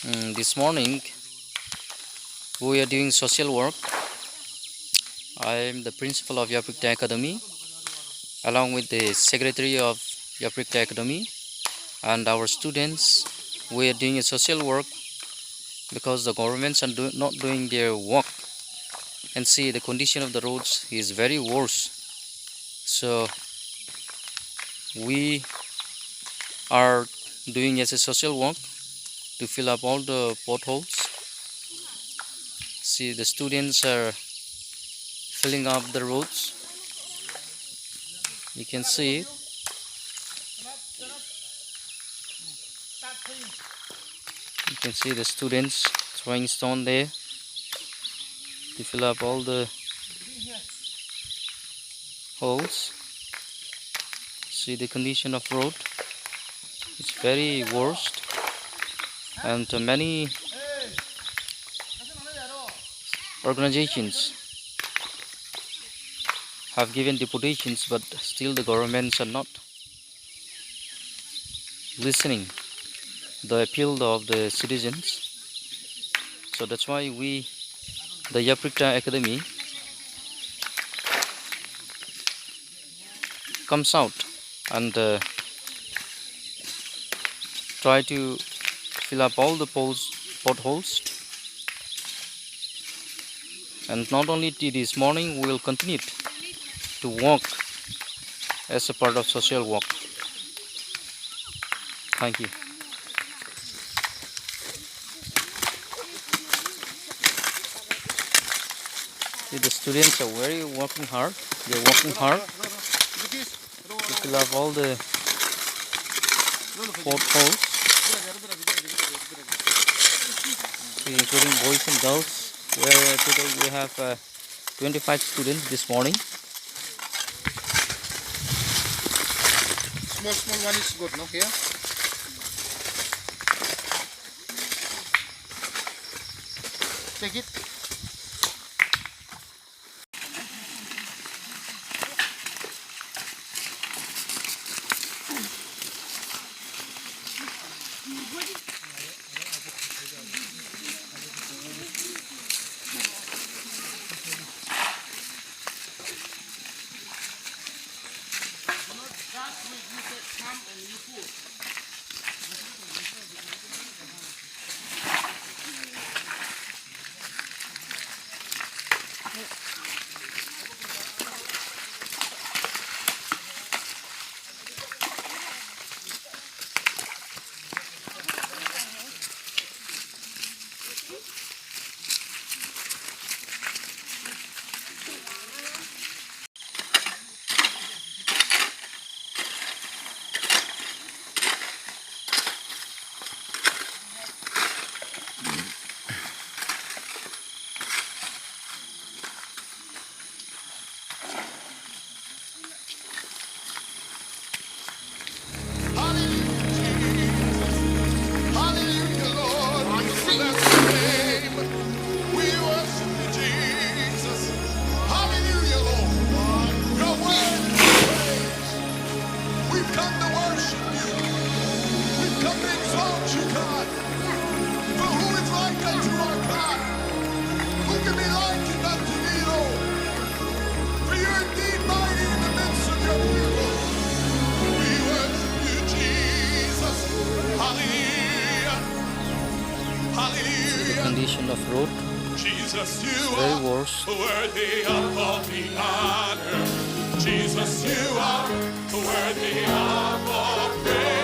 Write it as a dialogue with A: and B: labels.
A: This morning we are doing social work. I am the principal of Yapri Kta Academy along with the secretary of Yapri Kta Academy and our students. We are doing a social work because the governments are not doing their work, and see the condition of the roads is very worse. So we are doing as a social work to fill up all the potholes. See, the students are filling up the roads. You can see it. You can see the students throwing stone there to fill up all the holes. See the condition of road, it's very worst, and many organizations have given deputations, but still the governments are not listening the appeal of the citizens. So that's why we, the Yapri Kta Academy, comes out and try to fill up all the potholes. And not only this morning, we will continue to walk as a part of social work. Thank you. See, the students are very working hard. They are working hard to fill up all the potholes, including boys and girls. Where today we have 25 students this morning.
B: Small one is good, no? Here. Take it.
A: Condition of road,
C: Jesus,
A: it's
C: you
A: very
C: are
A: worse.
C: worthy of all the honor. Jesus, you are worthy of all praise.